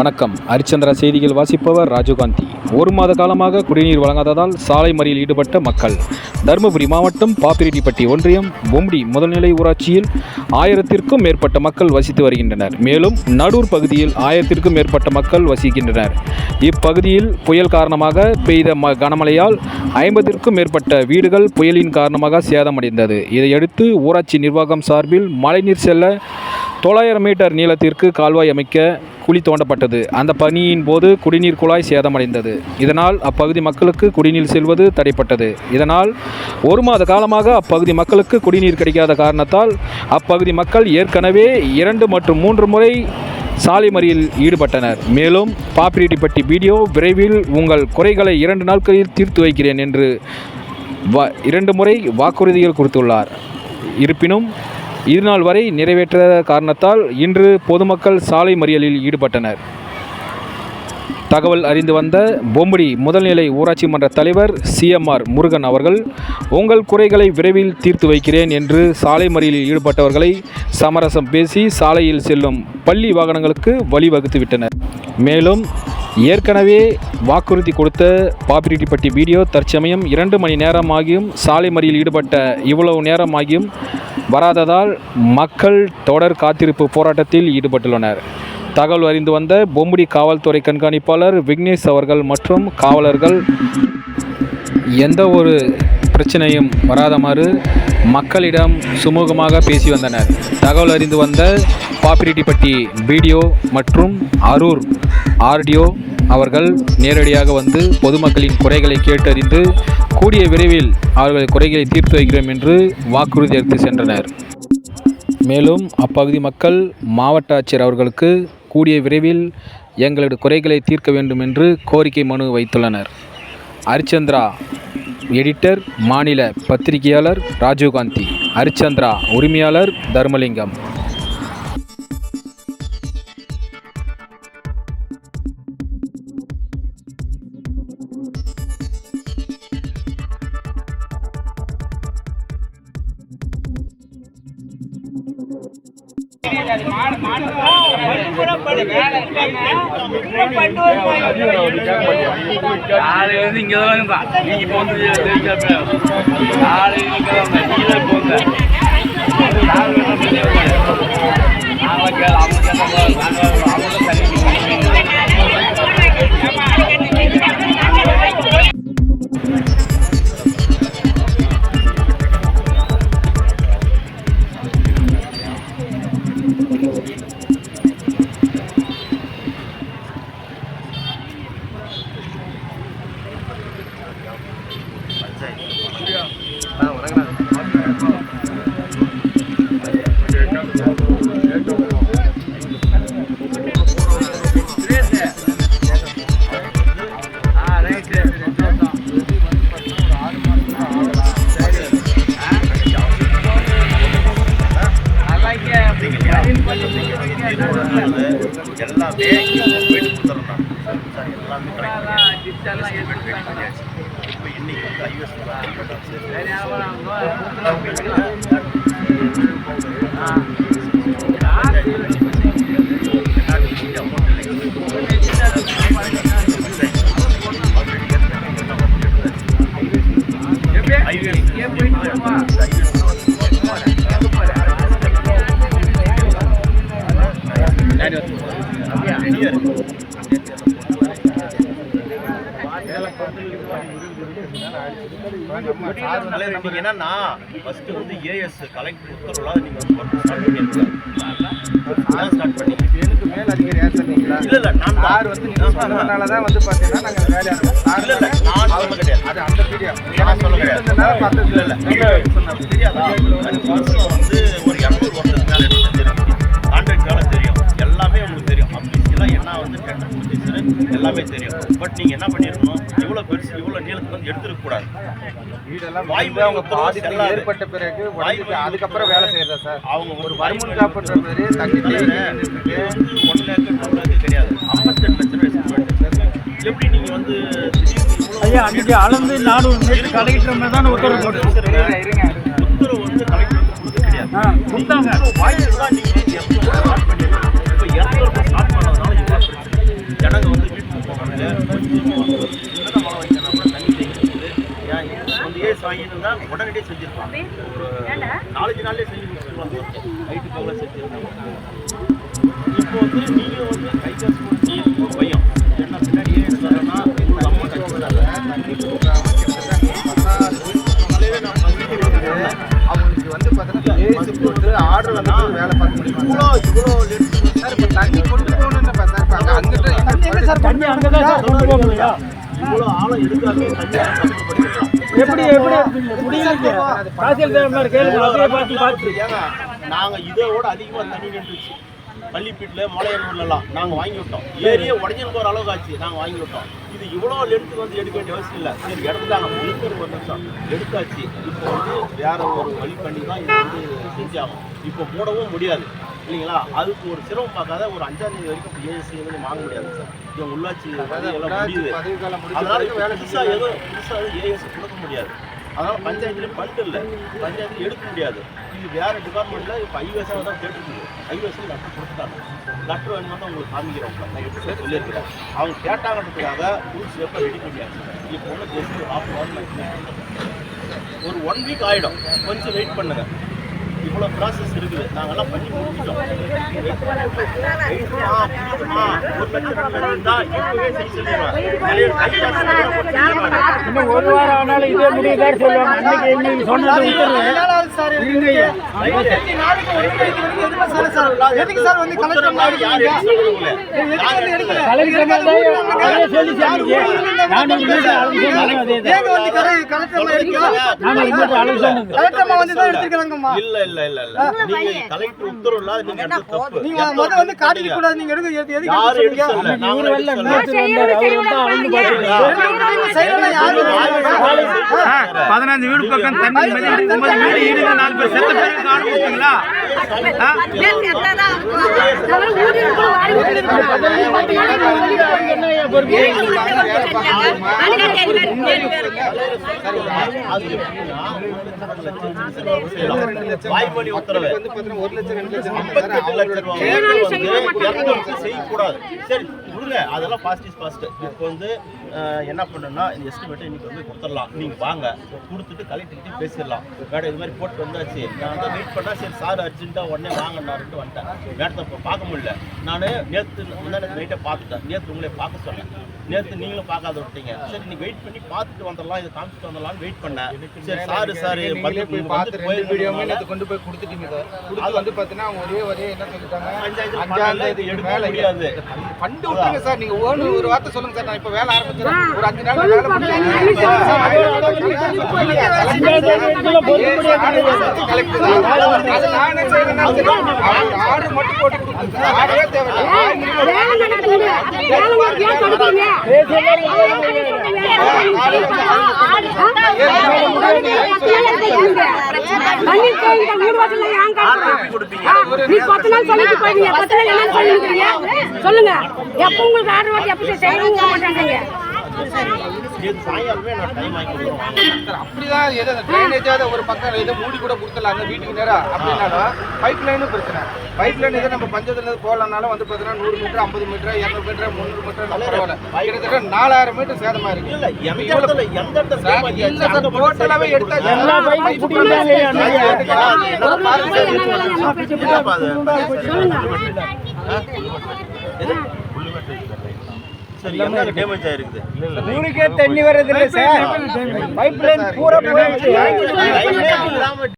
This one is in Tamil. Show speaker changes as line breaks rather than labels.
வணக்கம். ஹரிச்சந்திரா செய்திகள் வாசிப்பவர் ராஜீவ்காந்தி. ஒரு மாத காலமாக குடிநீர் வழங்காததால் சாலை மறியலில் ஈடுபட்ட மக்கள். தருமபுரி மாவட்டம் பாப்பிரெட்டிப்பட்டி ஒன்றியம் பொம்டி முதல்நிலை ஊராட்சியில் 1000க்கும் மேற்பட்ட மக்கள் வசித்து வருகின்றனர். மேலும் நடூர் பகுதியில் 1000க்கும் மேற்பட்ட மக்கள் வசிக்கின்றனர். இப்பகுதியில் புயல் காரணமாக பெய்த கனமழையால் 50க்கும் மேற்பட்ட வீடுகள் புயலின் காரணமாக சேதமடைந்தது. இதையடுத்து ஊராட்சி நிர்வாகம் சார்பில் மழைநீர் செல்ல 900 மீட்டர் நீளத்திற்கு கால்வாய் அமைக்க குழி தோண்டப்பட்டது. அந்த பணியின் போது குடிநீர் குழாய் சேதமடைந்தது. இதனால் அப்பகுதி மக்களுக்கு குடிநீர் செல்வது தடைப்பட்டது. இதனால் ஒரு மாத காலமாக அப்பகுதி மக்களுக்கு குடிநீர் கிடைக்காத காரணத்தால் அப்பகுதி மக்கள் ஏற்கனவே 2 மற்றும் 3 முறை சாலை மறியலில் ஈடுபட்டனர். மேலும் பாப்பிரெட்டிப்பட்டி பிடிஓ விரைவில் உங்கள் குறைகளை 2 நாட்களில் தீர்த்து வைக்கிறேன் என்று 2 முறை வாக்குறுதிகள் கொடுத்துள்ளார். இருப்பினும் இதுநாள் வரை நிறைவேற்ற காரணத்தால் இன்று பொதுமக்கள் சாலை மறியலில் ஈடுபட்டனர். தகவல் அறிந்து வந்த பொம்டி முதல்நிலை ஊராட்சி மன்ற தலைவர் CMR முருகன் அவர்கள் உங்கள் குறைகளை விரைவில் தீர்த்து வைக்கிறேன் என்று சாலை மறியலில் ஈடுபட்டவர்களை சமரசம் பேசி சாலையில் செல்லும் பள்ளி வாகனங்களுக்கு வழிவகுத்து விட்டனர். மேலும் ஏற்கனவே வாக்குறுதி கொடுத்த பாப்பிரெட்டிப்பட்டி பிடிஓ தற்சமயம் 2 மணி நேரம் ஆகியும் சாலை மறியலில் ஈடுபட்ட இவ்வளவு நேரம் ஆகியும் வராததால் மக்கள் தொடர் காத்திருப்பு போராட்டத்தில் ஈடுபட்டுள்ளனர். தகவல் அறிந்து வந்த பொம்டி காவல்துறை கண்காணிப்பாளர் விக்னேஷ் அவர்கள் மற்றும் காவலர்கள் எந்த ஒரு பிரச்சனையும் வராதமாறு மக்களிடம் சுமூகமாக பேசி வந்தனர். தகவல் அறிந்து வந்த பாப்பிரெட்டிப்பட்டி பிடிஓ மற்றும் அரூர் RDO அவர்கள் நேரடியாக வந்து பொதுமக்களின் குறைகளை கேட்டறிந்து கூடிய விரைவில் அவர்கள் குறைகளை தீர்த்து வைக்கிறோம் என்று வாக்குறுதி அளித்து சென்றனர். மேலும் அப்பகுதி மக்கள் மாவட்ட ஆட்சியர் அவர்களுக்கு கூடிய விரைவில் எங்களது குறைகளை தீர்க்க வேண்டும் என்று கோரிக்கை மனு வைத்துள்ளனர். ஹரிச்சந்திரா எடிட்டர், மாநில பத்திரிகையாளர் ராஜீவ்காந்தி. ஹரிச்சந்திரா உரிமையாளர் தர்மலிங்கம்.
என்னன்னா ஃபர்ஸ்ட் வந்து AS கலெக்டர் உத்தரவுல நீங்க ஸ்டார்ட் பண்ணி எனக்கு மேல் அதிகாரி யார் சொன்னீங்களா? இல்ல நான் சார் வந்து நீங்க சொன்னதனால தான் வந்து பாத்தீங்கன்னா நாங்க வேலை ஆரம்பிச்சோம். இல்ல நான் சொல்ல கிடையாது. அது அந்த வீடியோ நான் சொல்ல கிடையாது. பார்த்தது இல்ல. நீங்க சொன்னது தெரியாதா? வந்து ஒரு 200 வருஷத்துக்கு மேல தெரியும். கான்ட்ராக்ட் வேலை தெரியும். எல்லாமே உங்களுக்கு தெரியும். அப்படிலாம் என்ன வந்து டெண்டர் ப்ரொசீஜர் எல்லாமே தெரியும். பட் நீங்க என்ன பண்ணிருக்கணும்? இவ்வளவு பெருசு இவ்வளவு நீளத்துக்கு வந்து எடுத்துக்க கூடாது. வீடெல்லாம் வாய்ப்பு அவங்க பாதிப்பு ஏற்பட்ட பிறகு அதுக்கப்புறம் வேலை செய்யறதா சார்? அவங்க ஒரு வருமுன் காப்புன்ற மாதிரி தண்ணி கிடையாது. 58 லட்சம் எப்படி நீங்க வந்து ஐயா அன்னைக்கு அளந்து 400 மீட்டர் கலெக்டர் மாதிரி தான் உத்தரவு போட்டு உத்தரவு வந்து கலெக்டர் கொடுக்க கிடையாது. கொடுத்தாங்க வாய்ப்பு தான். நீங்க இப்போ 200 ஸ்டார்ட் பண்ணதுனால இவ்வளோ
மழை வைக்கணும் கூட தண்ணி தேங்கிட்டு ஏன் வந்து ஏஸ் வாங்கிட்டு இருந்தால் உடனடியே செஞ்சிருப்பாங்க. ஒரு 4 நாள்லேயே செஞ்சு முடிச்சுட்டு நைட்டு போகல செஞ்சிருக்காங்க. இப்போ வந்து நீங்கள் வந்து கை காசு கொடுத்து பயம் ஏன்னா பின்னாடி ஏன் எடுத்தாங்கன்னா எங்கள் அம்மா கஷ்டப்படாத
தண்ணி கொடுக்காம அவங்களுக்கு வந்து பார்த்தீங்கன்னா ஏசி போட்டு ஆர்டர் வந்து வேலை பார்க்க முடியும்.
இவ்வளோ
சார் இப்போ தண்ணி கொண்டு போகணுன்னு சார் அங்கிட்ட சார் தண்ணி அங்கே தான் சார் கொண்டு போக முடியும்.
இவ்வளோ ஆழம் எடுக்காமே தண்ணி கஷ்டப்பட்டுருக்கலாம். நாங்கள் இதோட அதிகமாக தண்ணி நின்றுச்சு. பள்ளிப்பீட்டில் மலையனூர்லாம் நாங்கள் வாங்கி விட்டோம். ஏரியை உடஞ்சி போகிற அளவுக்கு ஆச்சு, நாங்கள் வாங்கி விட்டோம். இது இவ்வளோ லென்த்து வந்து எடுக்க வேண்டிய அவசியம் இல்லை. சரி எடுத்துட்டாங்க, இழுக்கிற ஒரு நிமிஷம் எடுத்தாச்சு. இப்போ வந்து வேற ஒரு வழி பண்ணி தான் இது வந்து செஞ்சாகும். இப்போ மூடவும் முடியாது இல்லைங்களா? அதுக்கு ஒரு சிரமம் பார்க்காத ஒரு 5ஆம் தேதி வரைக்கும் ஏஎஸ்சி வந்து வாங்க முடியாது சார். இது உள்ளாட்சி எல்லாம் முடியுது. அதனால புதுசாக ஏஎஸ்சி கொடுக்க முடியாது. அதனால் பஞ்சாயத்துலேயும் ஃபண்ட் இல்லை, பஞ்சாயத்தில் எடுக்க முடியாது. இது வேறு டிபார்ட்மெண்ட்டில் இப்போ ஐவேஸாக தான் கேட்டுருக்குது. ஐவேஸில் லெட்டர் கொடுத்துட்டாங்க. லெட்டர் வேணுமா தான் உங்களுக்கு காமிக்கிறோம். நான் எப்படி சொல்லியிருக்கிறேன். அவங்க கேட்டாங்கன்றதுக்காக ரூல்ஸ் எப்போ ரெடி பண்ணியாச்சு. இப்போ ஒன்று ஜஸ்ட் ஒரு 1 வீக் ஆகிடும். கொஞ்சம் வெயிட் பண்ணுங்கள். இவ்வளோ ப்ராசஸ் இருக்குது. நாங்கள்லாம் பண்ணி முடிச்சிட்டோம். 1 லட்சம் 2 லட்சம் தான் இப்போவே செஞ்சு சொல்லிடுவேன்.
இன்னும் 1 வாரம் ஆனாலும் இதே முடியுதாரு சொல்லுவாங்க. இன்னைக்கு சொன்னது
இல்ல இல்ல இல்ல இல்ல நீங்க கலெக்டர் உத்தரவு இல்லாத நீங்க எடுத்து தப்பு.
நீங்க முத வந்து காட்டிக்க கூடாது. நீங்க எடுக்க எதுக்கு
யாரு எடுக்கல? நாங்க எடுக்கல.
15 வீடு பக்கம் தண்ணி மதி 9 வீடு ஈடுங்க 4 பேர் செத்த பேருக்கு காண போறீங்களா?
வாய்மொழி உத்தரவு
1 லட்சம் 2 லட்சம்
58 லட்சம் ரூபாய் செய்யக்கூடாது. சரி விடுங்க, அதெல்லாம் ஃபாஸ்ட் இஸ் ஃபாஸ்ட். இப்போ வந்து என்ன பண்ணணும்னா இந்த எஸ்டிமேட்டை இன்னைக்கு வந்து கொடுத்துடலாம். நீங்கள் வாங்க கொடுத்துட்டு கலெக்டர்கிட்டையும் பேசிடலாம். மேடம் இது மாதிரி போட்டு வந்தாச்சு. நான் தான் வெயிட் பண்ணால் சரி சார் அர்ஜென்ட்டாக உடனே வாங்கினாருன்ட்டு வந்துட்டேன். மேடத்தை இப்போ பார்க்க முடியல. நான் நேற்று நைட்டை பார்த்துட்டேன். நேற்று உங்களே பார்க்க சொன்னேன். நேற்று நீங்களும் பார்க்காத விட்டீங்க. சரி நீங்கள் வெயிட் பண்ணி பார்த்துட்டு வந்துடலாம், இதை காமிச்சிட்டு வந்துடலாம்னு வெயிட் பண்ணேன். சரி சார்
போய் பார்த்து 2 வீடியோமே நேற்று கொண்டு போய் கொடுத்துட்டீங்க சார். கொடுத்து வந்து பார்த்தீங்கன்னா அவங்க ஒரே என்ன சொல்லிட்டாங்க, 5ஆம் தேதி
எடுக்க
மேலே
முடியாது.
ஃபண்டு விட்டுருங்க சார். நீங்கள் ஒரு வார்த்தை சொல்லுங்க சார். நான் இப்போ வேலை ஆரம்பிச்சிடறேன். ஒரு 5 நாள் வேலை ஆர்டர் மட்டும் போட்டு கொடுத்துருங்க. ஆர்டரே
சொல்லுங்க எப்ப உங்களுக்கு ஆர்டர் வாட்டி எப்ப செய்யணும் மாட்டாங்க.
சாயங்காலமே நான் டைம் வாங்கி கொடுக்குறேன்.
அப்படிதான் எது ட்ரைனேஜாவது ஒரு பக்கம் எதை மூடி கூட கொடுத்துடலாம் அந்த வீட்டுக்கு நேரம். அப்படின்னாலும் பைப் லைனும் பிரச்சனை. பைப் லைன் எதை நம்ம பஞ்சத்துல போகலனாலும் வந்து பார்த்தீங்கன்னா 100 மீட்டர் 50 மீட்டர் 200 மீட்டர் 300 மீட்டர் பரவாயில்ல. கிட்டத்தட்ட 4000 மீட்டர் சேதமா இருக்கு.
இல்ல எந்த
டோட்டலாவே எடுத்தாச்சு.
சரி என்ன டேமேஜ் ஆயிருக்குது?
ஊருக்கே தண்ணி வர்றது இல்லை சார். பைப் லைன் பூரா போயிடுச்சு.